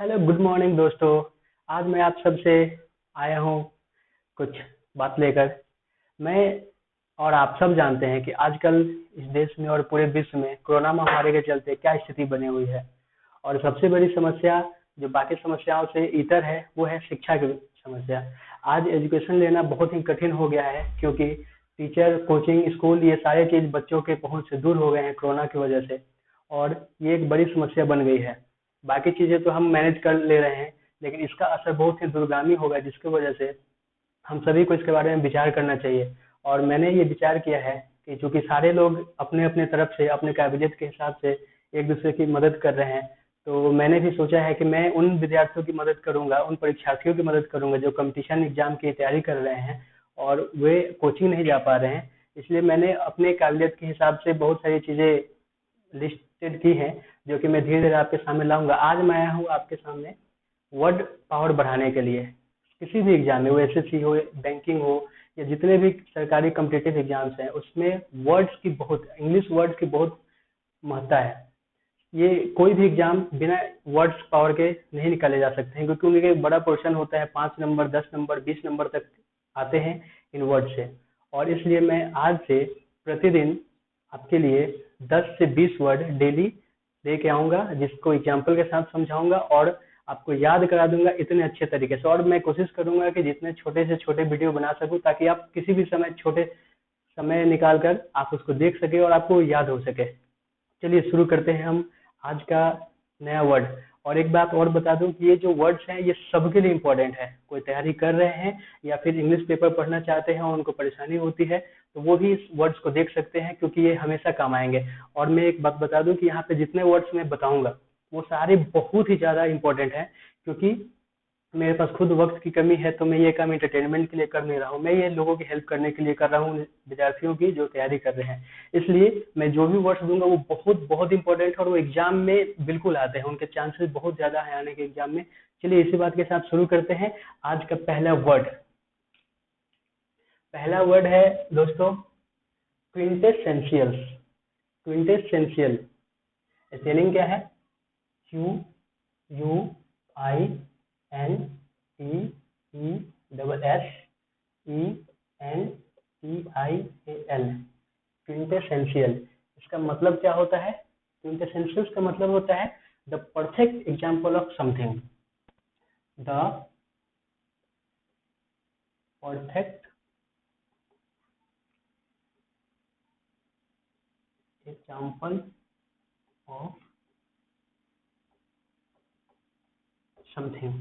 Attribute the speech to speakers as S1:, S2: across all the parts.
S1: Hello good morning दोस्तों। आज मैं आप सबसे आया हूँ कुछ बात लेकर। मैं और आप सब जानते हैं कि आजकल इस देश में और पूरे विश्व में कोरोना महामारी के चलते क्या स्थिति बनी हुई है। और सबसे बड़ी समस्या जो बाकी समस्याओं से इतर है वो है शिक्षा की समस्या। आज एजुकेशन लेना बहुत ही कठिन हो गया है क्योंकि टीचर कोचिंग स्कूल ये सारे चीज बच्चों के पहुंच से दूर हो गए हैं कोरोना की वजह से। और ये एक बड़ी समस्या बन गई है। बाकी चीजें तो हम मैनेज कर ले रहे हैं, लेकिन इसका असर बहुत ही दूरगामी होगा जिसकी वजह से हम सभी को इसके बारे में विचार करना चाहिए। और मैंने ये विचार किया है कि चूंकि सारे लोग अपने अपने तरफ से अपने काबिलियत के हिसाब से एक दूसरे की मदद कर रहे हैं, तो मैंने भी सोचा है कि मैं उन विद्यार्थियों की मदद करूंगा, उन परीक्षार्थियों की मदद करूंगा जो कंपटीशन एग्जाम की तैयारी कर रहे हैं और वे कोचिंग नहीं जा पा रहे हैं। इसलिए मैंने अपने काबिलियत के हिसाब से बहुत सारी चीजें लिस्टेड की हैं जो कि मैं धीरे धीरे आपके सामने लाऊंगा। आज मैं आया हूँ आपके सामने वर्ड पावर बढ़ाने के लिए। किसी भी एग्जाम में, वो एसएससी हो, बैंकिंग हो, या जितने भी सरकारी कम्पिटिटिव एग्जाम्स हैं उसमें वर्ड्स की बहुत, इंग्लिश वर्ड्स की बहुत महत्ता है। ये कोई भी एग्जाम बिना वर्ड्स पावर के नहीं निकाले जा सकते हैं क्योंकि उनके एक बड़ा पोर्शन होता है, 5 नंबर 10 नंबर 20 नंबर तक आते हैं इन वर्ड से। और इसलिए मैं आज से प्रतिदिन आपके लिए 10 से 20 वर्ड डेली लेके आऊंगा जिसको एग्जाम्पल के साथ समझाऊंगा और आपको याद करा दूंगा इतने अच्छे तरीके से। और मैं कोशिश करूंगा कि जितने छोटे से छोटे वीडियो बना सकूं ताकि आप किसी भी समय छोटे समय निकाल कर आप उसको देख सके और आपको याद हो सके। चलिए शुरू करते हैं हम आज का नया वर्ड। और एक बात और बता दूं कि ये जो वर्ड्स हैं ये सबके लिए इम्पोर्टेंट है। कोई तैयारी कर रहे हैं या फिर इंग्लिश पेपर पढ़ना चाहते हैं और उनको परेशानी होती है तो वो भी इस वर्ड्स को देख सकते हैं क्योंकि ये हमेशा काम आएंगे। और मैं एक बात बता दूं कि यहाँ पे जितने वर्ड्स मैं बताऊंगा वो सारे बहुत ही ज्यादा इंपॉर्टेंट है क्योंकि मेरे पास खुद वक्त की कमी है, तो मैं ये काम एंटरटेनमेंट के लिए कर नहीं रहा हूँ, मैं ये लोगों की हेल्प करने के लिए कर रहा हूँ, विद्यार्थियों की जो तैयारी कर रहे हैं। इसलिए मैं जो भी वर्ड्स दूंगा वो बहुत बहुत इंपॉर्टेंट है और वो एग्जाम में बिल्कुल आते हैं, उनके चांसेस बहुत ज्यादा है आने के एग्जाम में। चलिए इसी बात के साथ शुरू करते हैं। आज का पहला वर्ड है दोस्तों क्विंटेसेंशियल। क्विंटेसेंशियल स्पेलिंग क्या है? QUINTESSENTIAL। क्विंटेसेंशियल इसका मतलब क्या होता है? क्विंटेसेंशियल का मतलब होता है the perfect example of something. The perfect example of something.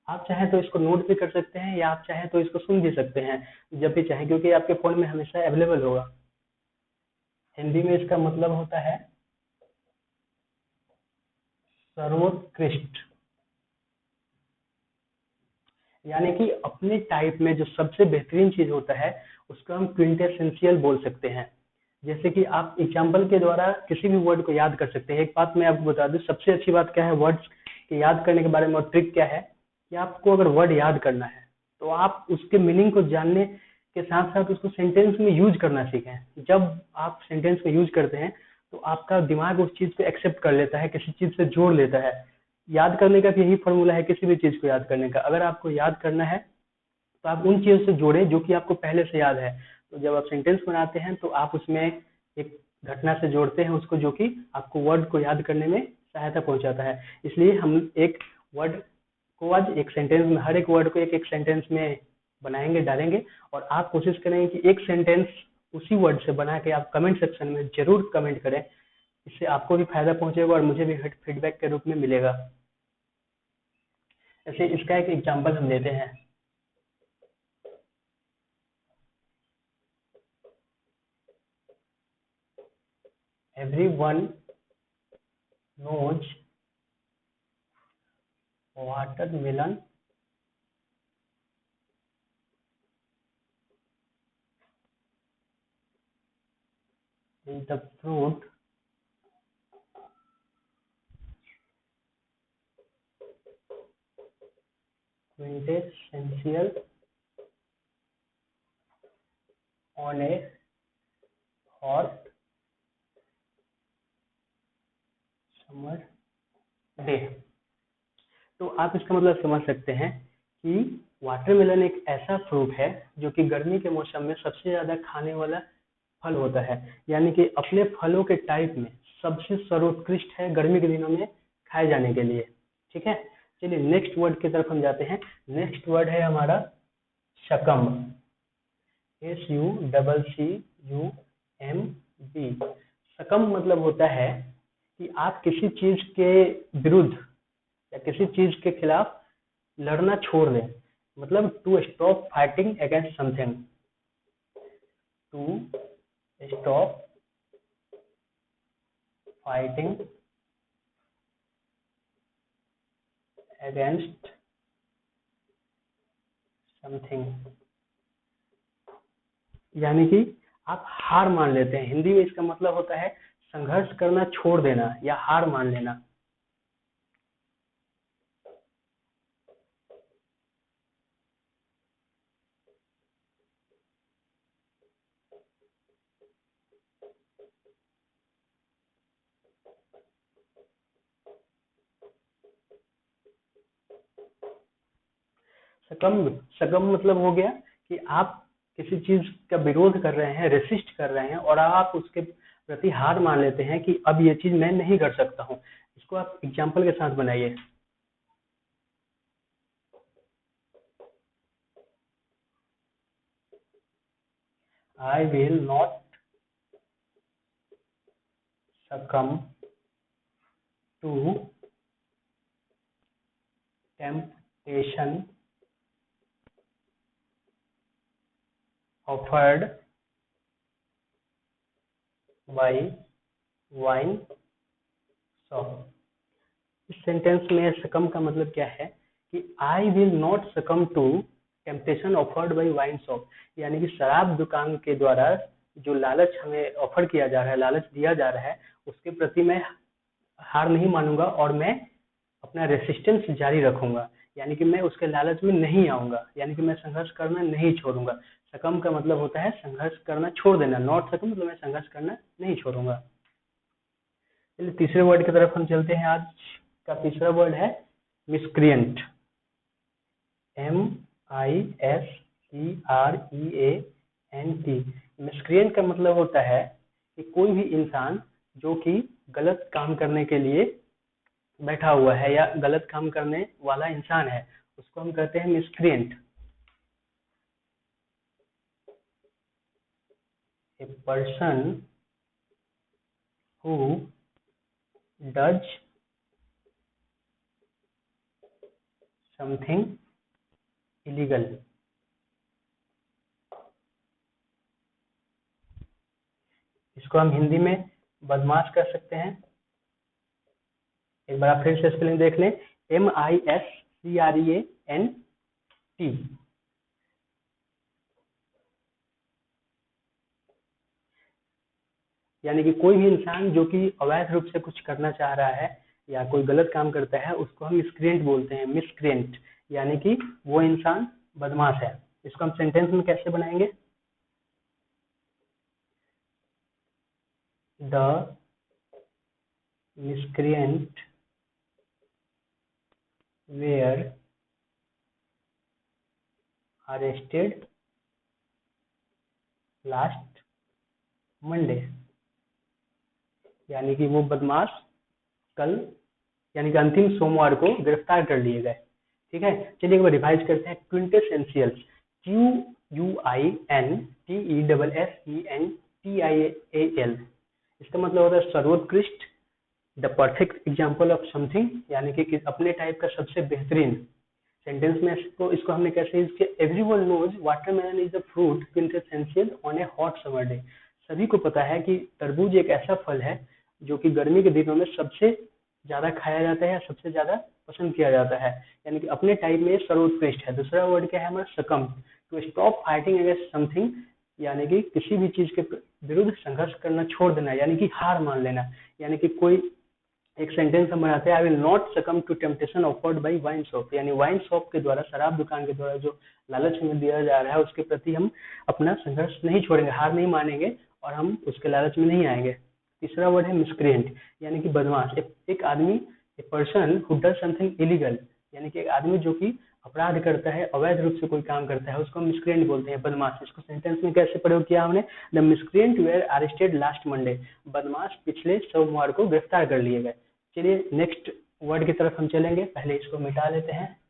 S1: आप चाहें तो इसको नोट भी कर सकते हैं या आप चाहें तो इसको सुन भी सकते हैं जब भी चाहें, क्योंकि आपके फोन में हमेशा अवेलेबल होगा। हिंदी में इसका मतलब होता है सर्वोत्कृष्ट, यानी कि अपने टाइप में जो सबसे बेहतरीन चीज होता है उसको हम क्विंटेसेंशियल बोल सकते हैं। जैसे कि आप एग्जाम्पल के द्वारा किसी भी वर्ड को याद कर सकते हैं। एक बात मैं आपको बता दूं, सबसे अच्छी बात क्या है वर्ड्स के याद करने के बारे में और ट्रिक क्या है कि आपको अगर वर्ड याद करना है तो आप उसके मीनिंग को जानने के साथ साथ उसको सेंटेंस में यूज करना सीखें। जब आप सेंटेंस में यूज करते हैं तो आपका दिमाग उस चीज को एक्सेप्ट कर लेता है, किसी चीज से जोड़ लेता है। याद करने का भी यही फॉर्मूला है, किसी भी चीज को याद करने का। अगर आपको याद करना है तो आप उन चीजों से जोड़े जो कि आपको पहले से याद है। तो जब आप सेंटेंस बनाते हैं तो आप उसमें एक घटना से जोड़ते हैं उसको, जो कि आपको वर्ड को याद करने में सहायता पहुंचाता है। इसलिए हम एक वर्ड को आज एक सेंटेंस में, हर एक वर्ड को एक एक सेंटेंस में बनाएंगे, डालेंगे। और आप कोशिश करेंगे कि एक सेंटेंस उसी वर्ड से बना के आप कमेंट सेक्शन में जरूर कमेंट करें। इससे आपको भी फायदा पहुंचेगा और मुझे भी फीडबैक के रूप में मिलेगा। ऐसे इसका एक एग्जाम्पल हम लेते हैं। Everyone knows watermelon is the fruit quintessential on a hot summer day। तो आप इसका मतलब समझ सकते हैं कि वाटरमेलन एक ऐसा फ्रूट है जो कि गर्मी के मौसम में सबसे ज्यादा खाने वाला फल होता है, यानी कि अपने फलों के टाइप में सबसे सर्वोत्कृष्ट है गर्मी के दिनों में खाए जाने के लिए। ठीक है, चलिए नेक्स्ट वर्ड की तरफ हम जाते हैं। नेक्स्ट वर्ड है हमारा शकम। SUCCUMB। शकम मतलब होता है कि आप किसी चीज के विरुद्ध या किसी चीज के खिलाफ लड़ना छोड़ दें, मतलब to stop fighting against something. To stop fighting against something, यानी कि आप हार मान लेते हैं। हिंदी में इसका मतलब होता है संघर्ष करना छोड़ देना या हार मान लेना। सकम सकम मतलब हो गया कि आप किसी चीज का विरोध कर रहे हैं, रेसिस्ट कर रहे हैं और आप उसके प्रति हार मान लेते हैं कि अब ये चीज मैं नहीं कर सकता हूँ। इसको आप एग्जाम्पल के साथ बनाइए। I will not succumb to temptation offered by wine shop। इस सेंटेंस में सकम का मतलब क्या है कि I will not succumb to temptation offered by wine shop, यानी कि शराब दुकान के द्वारा जो लालच हमें ऑफर किया जा रहा है, लालच दिया जा रहा है, उसके प्रति मैं हार नहीं मानूंगा और मैं अपना रेसिस्टेंस जारी रखूंगा, यानी कि मैं उसके लालच में नहीं आऊंगा, यानी कि मैं संघर्ष करना नहीं छोड़ूंगा। सकम का मतलब होता है संघर्ष करना छोड़ देना। नॉट सकम मतलब मैं संघर्ष करना नहीं छोड़ूंगा। चलिए तीसरे वर्ड की तरफ हम चलते हैं। आज का तीसरा वर्ड है मिसक्रिएंट। MISCREANT। मिसक्रिएंट का मतलब होता है कि कोई भी इंसान जो कि गलत काम करने के लिए बैठा हुआ है या गलत काम करने वाला इंसान है, उसको हम कहते हैं miscreant. A person who does something illegal. इसको हम हिंदी में बदमाश कह सकते हैं। एक बार आप फिर से स्पेलिंग देख लें। MISCREANT। यानी कि कोई भी इंसान जो कि अवैध रूप से कुछ करना चाह रहा है या कोई गलत काम करता है, उसको हम मिसक्रिएंट बोलते हैं। मिसक्रिएंट यानी कि वो इंसान बदमाश है। इसको हम सेंटेंस में कैसे बनाएंगे? The miscreant were arrested last Monday. यानी कि वो बदमाश कल यानी कि अंतिम सोमवार को गिरफ्तार कर लिए गए। ठीक है, चलिए एक बार रिवाइज करते हैं। Quintessential, QUINTESSENTIAL। इसका मतलब होता है सर्वोत्कृष्ट, the perfect example of something, यानी कि अपने टाइप का सबसे बेहतरीन। सेंटेंस में इसको हमने कैसे यूज किया? Everyone knows watermelon is a fruit quintessential on a hot summer day. सभी को पता है कि तरबूज एक ऐसा फल है जो कि गर्मी के दिनों में सबसे ज्यादा खाया जाता है या सबसे ज्यादा पसंद किया जाता है, यानी कि अपने टाइप में सर्वोत्कृष्ट है। दूसरा वर्ड क्या है हमारा? Succumb. To stop fighting against something, यानी कि किसी भी चीज के विरुद्ध संघर्ष करना छोड़ देना, यानी कि हार मान लेना। यानी कि कोई एक सेंटेंस हम बनाते हैं, I will not succumb to temptation offered by wine shop, यानी वाइन शॉप के द्वारा, शराब दुकान के द्वारा जो लालच हमें दिया जा रहा है उसके प्रति हम अपना संघर्ष नहीं छोड़ेंगे, हार नहीं मानेंगे और हम उसके लालच में नहीं आएंगे। तीसरा वर्ड है मिसक्रिएंट, यानी कि बदमाश। एक आदमी, a person who does something illegal, यानी कि एक आदमी जो कि अपराध करता है, अवैध रूप से कोई काम करता है, उसको हम मिसक्रिएंट बोलते हैं, बदमाश। इसको सेंटेंस में कैसे प्रयोग किया हमने? The miscreant were arrested last Monday, बदमाश पिछले सोमवार को गिरफ्तार कर लिए गए। चलिए नेक्स्ट वर्ड की तरफ हम चलेंगे, पहले इसको मिटा लेते हैं।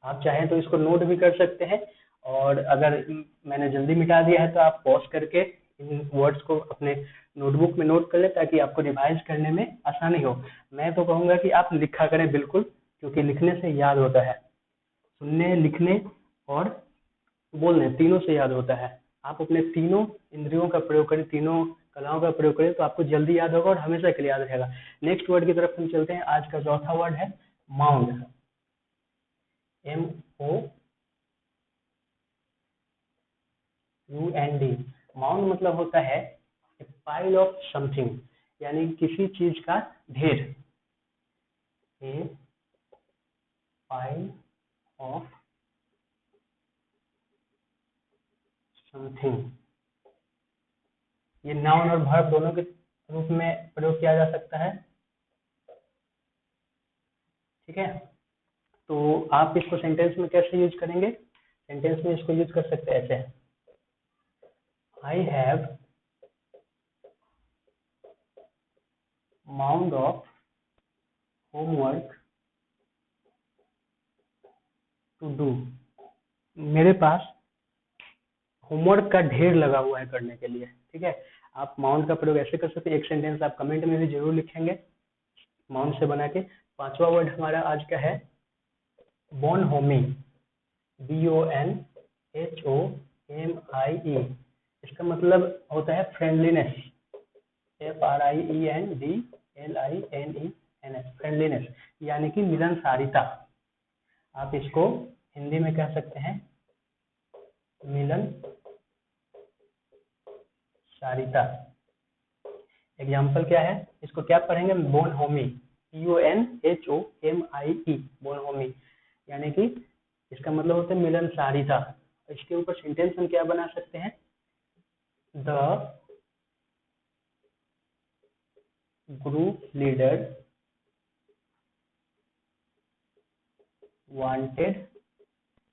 S1: आप चाहें तो इसको नोट भी कर सकते हैं, और अगर मैंने जल्दी मिटा दिया है तो आप पॉज करके इन वर्ड्स को अपने नोटबुक में नोट कर ले, ताकि आपको रिवाइज करने में आसानी हो। मैं तो कहूंगा कि आप लिखा करें बिल्कुल, क्योंकि लिखने से याद होता है, सुनने, लिखने और बोलने तीनों से याद होता है। आप अपने तीनों इंद्रियों का प्रयोग करें, तीनों कलाओं का प्रयोग करें, तो आपको जल्दी याद होगा और हमेशा के लिए याद रहेगा। नेक्स्ट वर्ड की तरफ हम चलते हैं। आज का चौथा वर्ड है माउंड, MOUND। माउंड मतलब होता है पाइल ऑफ समथिंग, यानी किसी चीज का ढेर। ए पाइल ऑफ समथिंग, ये नाउन और वर्ब दोनों के रूप में प्रयोग किया जा सकता है। ठीक है, तो आप इसको सेंटेंस में कैसे यूज करेंगे? सेंटेंस में इसको यूज कर सकते हैं ऐसे, I have mound of homework to do, मेरे पास होमवर्क का ढेर लगा हुआ है करने के लिए। ठीक है, आप माउंट का प्रयोग ऐसे कर सकते हैं। एक सेंटेंस आप कमेंट में भी जरूर लिखेंगे माउंट से बना के। पांचवा वर्ड हमारा आज का है बोनहोमी, BONHOMIE। इसका मतलब होता है फ्रेंडलीनेस, FRIENDLINENS, फ्रेंडलीनेस यानी कि मिलनसारिता। आप इसको हिंदी में कह सकते हैं मिलनसारिता। एग्जाम्पल क्या है, इसको क्या पढ़ेंगे? बोनहोमी, BONHOMIE, बोनहोमी, यानी कि इसका मतलब होता है मिलनसारिता। इसके ऊपर सेंटेंस हम क्या बना सकते हैं? The group leader wanted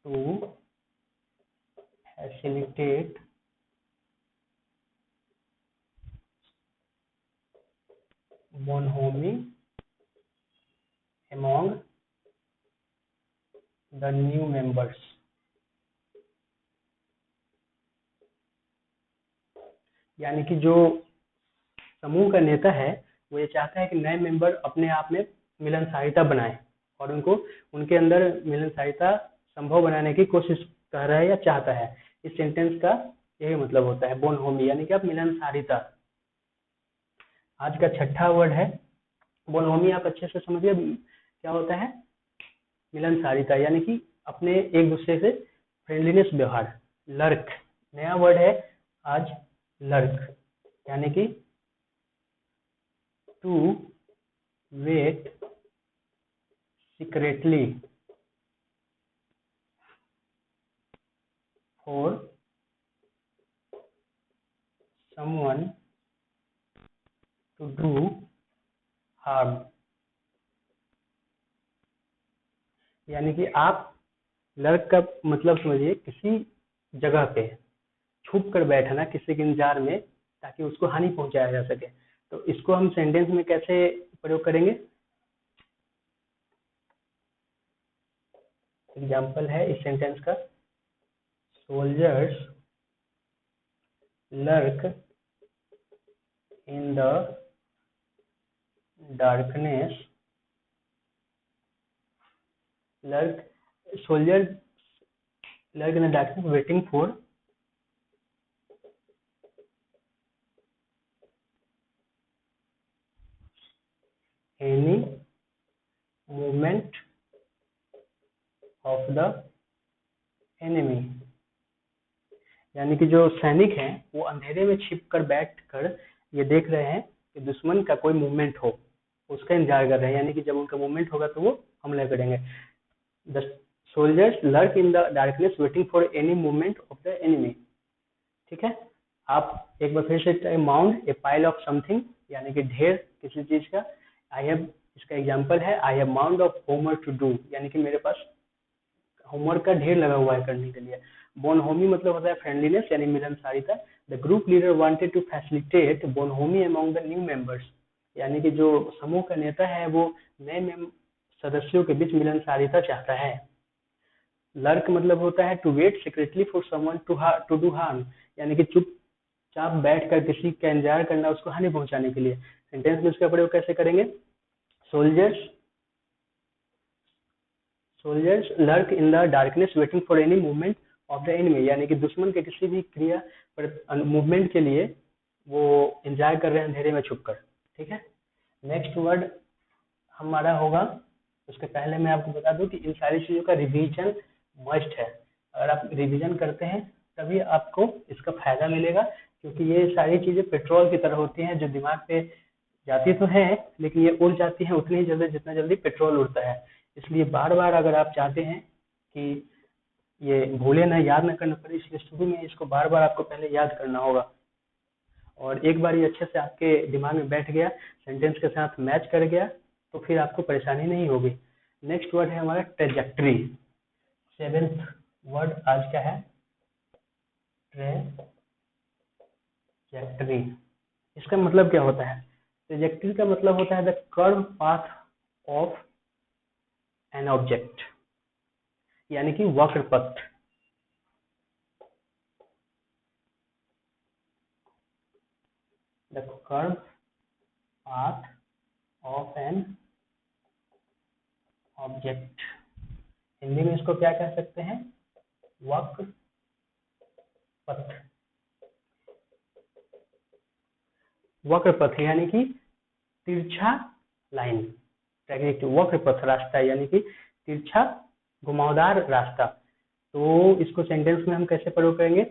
S1: to facilitate bonhomie among the new members। यानी कि जो समूह का नेता है वो ये चाहता है कि नए मेंबर अपने आप में मिलनसारिता बनाएं, और उनके अंदर मिलनसारिता संभव बनाने की कोशिश कर रहा है या चाहता है। इस सेंटेंस का यही मतलब होता है बोनहोमी, यानी कि आप मिलनसारिता। आज का छठा वर्ड है बोनहोमी। आप अच्छे से समझिए क्या होता है? मिलनसारिता, यानी कि अपने एक दूसरे से फ्रेंडलीनेस व्यवहार। लर्क, नया वर्ड है आज, लर्क, यानी कि to wait secretly for someone to do harm, यानी कि आप लर्क का मतलब समझिए किसी जगह पे छुप कर बैठना किसी के इंतजार में, ताकि उसको हानि पहुंचाया जा सके। तो इसको हम सेंटेंस में कैसे प्रयोग करेंगे? एग्जाम्पल है इस सेंटेंस का, soldiers lurk in the darkness, soldiers lurk in the darkness waiting for any movement of the enemy, यानी कि जो सैनिक हैं वो अंधेरे में छिप कर बैठ कर ये देख रहे हैं कि दुश्मन का कोई मूवमेंट हो, उसका इंतजार कर रहे हैं, यानी कि जब उनका मूवमेंट होगा तो वो हमला करेंगे। The soldiers lurk in the darkness waiting for any movement of the enemy. ठीक है, आप एक बार फिर से, mound A pile of something, यानी कि ढेर किसी चीज का। आई हैव इसका एग्जाम्पल है I have mount of homework to do, यानी कि मेरे पास होमवर्क का ढेर लगा हुआ है करने के लिए। बोनहोमी मतलब होता है फ्रेंडलीनेस यानी मिलनसारिता। The group leader wanted to facilitate bonhomie among the new members, यानी कि जो समूह का नेता है वो नए सदस्यों के बीच मिलनसारिता चाहता है। लर्क मतलब होता है to wait secretly for someone to do harm, यानी कि चुपचाप बैठ कर किसी का इंतजार करना उसको हानि पहुंचाने के लिए। सेंटेंस में इसका प्रयोग कैसे करेंगे? Soldiers soldiers lurk in the darkness waiting for any movement of the enemy, यानी कि दुश्मन के किसी भी क्रिया पर मूवमेंट के लिए वो इंतजार कर रहे हैं अंधेरे में छुपकर। ठीक है, नेक्स्ट वर्ड हमारा होगा, उसके पहले मैं आपको बता दूं कि इन सारी चीजों का रिवीजन मस्ट है। अगर आप रिवीजन करते हैं तभी आपको इसका फायदा मिलेगा, क्योंकि ये सारी चीजें पेट्रोल की तरह होती हैं जो दिमाग पे जाती तो है लेकिन ये उड़ जाती है उतनी ही जल्दी जितना जल्दी पेट्रोल उड़ता है। इसलिए बार बार अगर आप चाहते हैं कि ये भूले ना, याद ना करना पड़े, इसलिए शुरू में इसको बार बार आपको पहले याद करना होगा। और एक बार ये अच्छे से आपके दिमाग में बैठ गया, सेंटेंस के साथ मैच कर गया, तो फिर आपको परेशानी नहीं होगी। नेक्स्ट वर्ड है हमारा ट्रेजेक्ट्री। सेवेंथ वर्ड आज का है ट्रेजेक्ट्री। इसका मतलब क्या होता है? ट्रेजेक्ट्री का मतलब होता है the curve path of an object, यानी कि वक्र पथ। The curve path of an object, Hindi में इसको क्या कह सकते हैं? वक्र पथ। वक्र पथ यानी कि तिरछा लाइन, वक्र पथ रास्ता यानी कि तिरछा घुमावदार रास्ता। तो इसको सेंटेंस में हम कैसे प्रयोग करेंगे?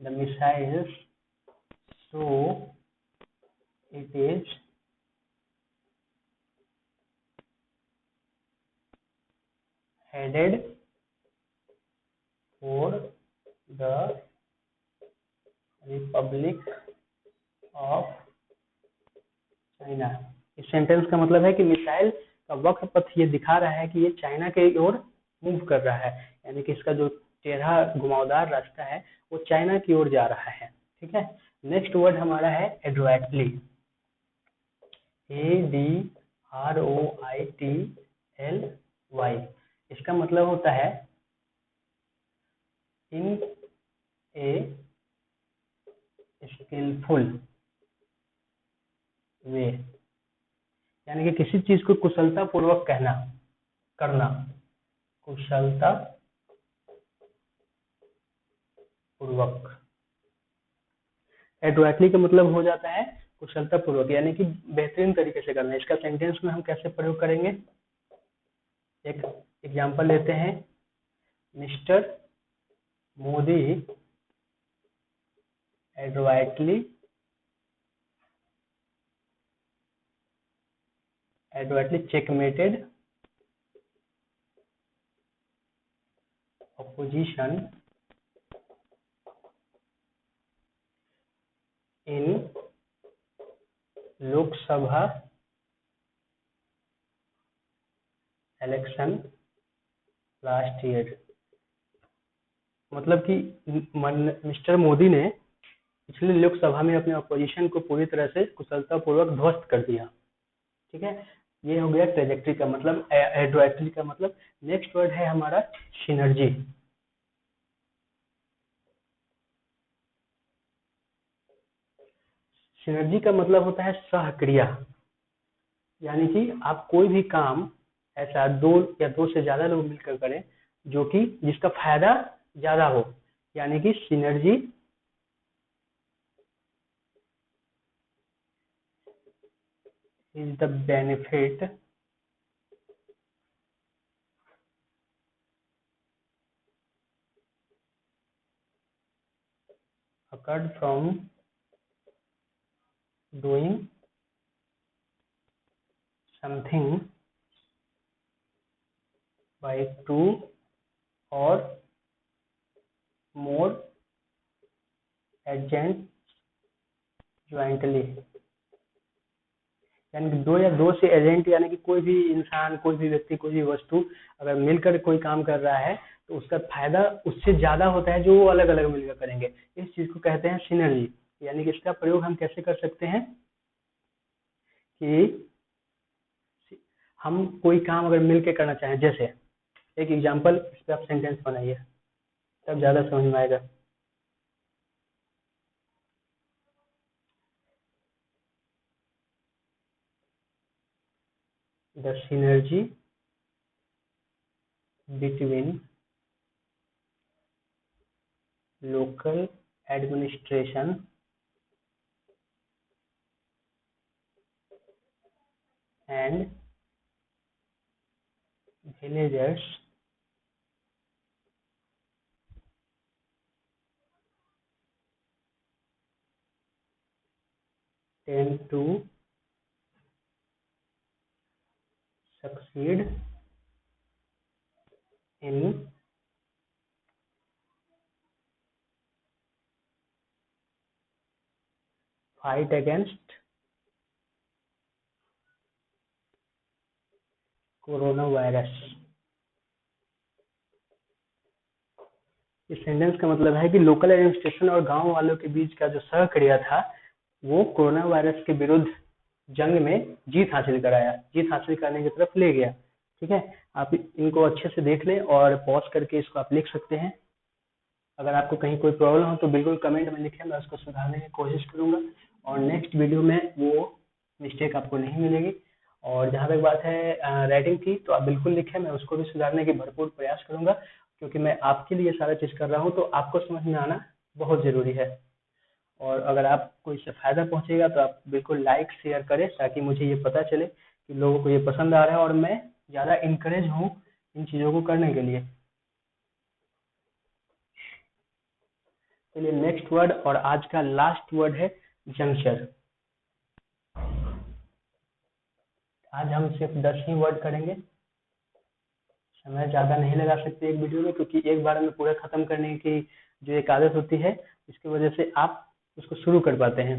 S1: The missiles so it is headed for the Republic of China। इस सेंटेंस का मतलब है कि मिसाइल का वक्र पथ ये दिखा रहा है कि ये चाइना के ओर मूव कर रहा है, यानी कि इसका जो टेढ़ा घुमावदार रास्ता है वो चाइना की ओर जा रहा है। ठीक है, नेक्स्ट वर्ड हमारा है एड्रोइटली। ADROITLY। इसका मतलब होता है इन ए स्किलफुल वे, यानी कि किसी चीज को कुशलता पूर्वक करना, कुशलता पूर्वक। एडवाइटली का मतलब हो जाता है कुशलता पूर्वक, यानी कि बेहतरीन तरीके से करना। इसका सेंटेंस में हम कैसे प्रयोग करेंगे? एक एग्जांपल लेते हैं। Mister Modi adroitly checkmated opposition in Lok Sabha election last year। मतलब कि मिस्टर मोदी ने पिछले लोकसभा में अपने अपोजिशन को पूरी तरह से कुशलतापूर्वक ध्वस्त कर दिया। ठीक है, ये हो गया ट्रेजेक्ट्री का मतलब, एड्रोइटली का मतलब। नेक्स्ट वर्ड है हमारा सिनर्जी। सिनर्जी का मतलब होता है सहक्रिया, यानी कि आप कोई भी काम ऐसा दो या दो से ज्यादा लोग मिलकर करें जो कि जिसका फायदा ज्यादा हो, यानी कि synergy is the benefit occurred from doing something by two or more agents jointly, यानी कि दो या दो से एजेंट, यानी कि कोई भी इंसान, कोई भी व्यक्ति, कोई भी वस्तु अगर मिलकर कोई काम कर रहा है तो उसका फायदा उससे ज्यादा होता है जो वो अलग अलग मिलकर करेंगे। इस चीज को कहते हैं सिनर्जी। यानी कि इसका प्रयोग हम कैसे कर सकते हैं कि हम कोई काम अगर मिलकर करना चाहें, जैसे एक एग्जांपल, इस पे आप सेंटेंस बनाइए तब ज्यादा समझ में आएगा। The synergy between local administration and villagers tend to succeed in fight against corona virus. इस सेंटेंस का मतलब है कि लोकल एडमिनिस्ट्रेशन और गांव वालों के बीच का जो सहक्रिया था वो कोरोना वायरस के विरुद्ध जंग में जीत हासिल कराया, जीत हासिल करने की तरफ ले गया। ठीक है, आप इनको अच्छे से देख लें और पॉज करके इसको आप लिख सकते हैं। अगर आपको कहीं कोई प्रॉब्लम हो तो बिल्कुल कमेंट में लिखें, मैं उसको सुधारने की कोशिश करूंगा और नेक्स्ट वीडियो में वो मिस्टेक आपको नहीं मिलेगी। और जहाँ तक बात है राइटिंग की, तो आप बिल्कुल लिखें, मैं उसको भी सुधारने की भरपूर प्रयास करूंगा, क्योंकि मैं आपके लिए सारा चीज़ कर रहा हूँ तो आपको समझ में आना बहुत ज़रूरी है। और अगर आपको इससे फ़ायदा पहुंचेगा तो आप बिल्कुल लाइक शेयर करें, ताकि मुझे ये पता चले कि लोगों को ये पसंद आ रहा है और मैं ज़्यादा इंकरेज हूँ इन चीज़ों को करने के लिए। चलिए नेक्स्ट वर्ड, और आज का लास्ट वर्ड है जंक्शन। आज हम सिर्फ 10 ही वर्ड करेंगे, समय ज़्यादा नहीं लगा सकते एक वीडियो में, क्योंकि एक बार में पूरा खत्म करने की जो एक आदत होती है, इसकी वजह से आप उसको शुरू कर पाते हैं।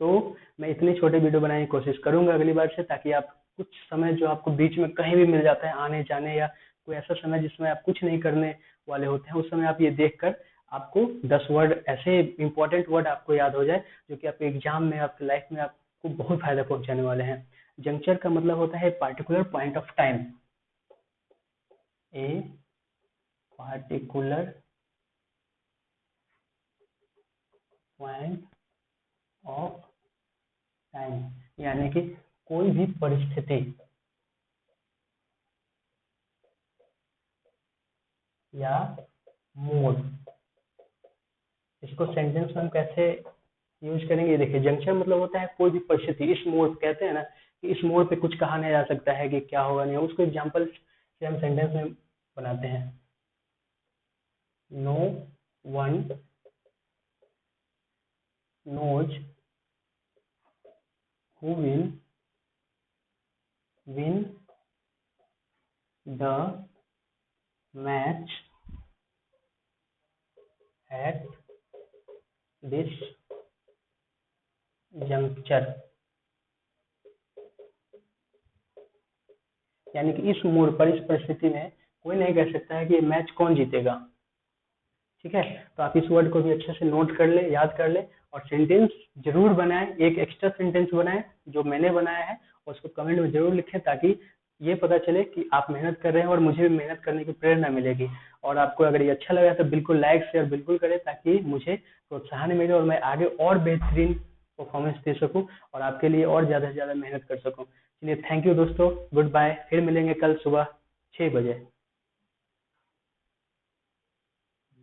S1: तो मैं इतने छोटे वीडियो बनाने की कोशिश करूंगा अगली बार से, ताकि आप कुछ समय जो आपको बीच में कहीं भी मिल जाता है आने जाने, या कोई ऐसा समय जिसमें आप कुछ नहीं करने वाले होते हैं, उस समय आप ये देख कर आपको 10 वर्ड, ऐसे इंपॉर्टेंट वर्ड आपको याद हो जाए जो कि आपके एग्जाम में, आपकी लाइफ में आपको बहुत फायदा पहुंचाने वाले हैं। जंक्चर का मतलब होता है particular point of time, a particular point of time, यानी कि कोई भी परिस्थिति या मोड। इसको सेंटेंस में हम कैसे यूज करेंगे, देखिए जंक्शन मतलब होता है कोई भी परिस्थिति, इस मोड कहते हैं ना कि इस मोड पे कुछ कहा नहीं जा सकता है कि क्या होगा नहीं, उसको एग्जांपल से हम सेंटेंस में बनाते हैं। No one knows who will win the match at this juncture, यानी कि इस मोड़ पर, इस परिस्थिति में कोई नहीं कह सकता है कि ये मैच कौन जीतेगा। ठीक है, तो आप इस वर्ड को भी अच्छे से नोट कर ले, याद कर ले, और सेंटेंस जरूर बनाएं, एक एक्स्ट्रा सेंटेंस बनाएं जो मैंने बनाया है, और उसको कमेंट में जरूर लिखें, ताकि ये पता चले कि आप मेहनत कर रहे हैं और मुझे भी मेहनत करने की प्रेरणा मिलेगी। और आपको अगर ये अच्छा लगा तो बिल्कुल लाइक शेयर बिल्कुल करें, ताकि मुझे प्रोत्साहन मिले और मैं आगे और बेहतरीन परफॉर्मेंस दे सकूं और आपके लिए और ज़्यादा से ज़्यादा मेहनत कर सकूं। चलिए थैंक यू दोस्तों, गुड बाय, फिर मिलेंगे कल सुबह 6 बजे।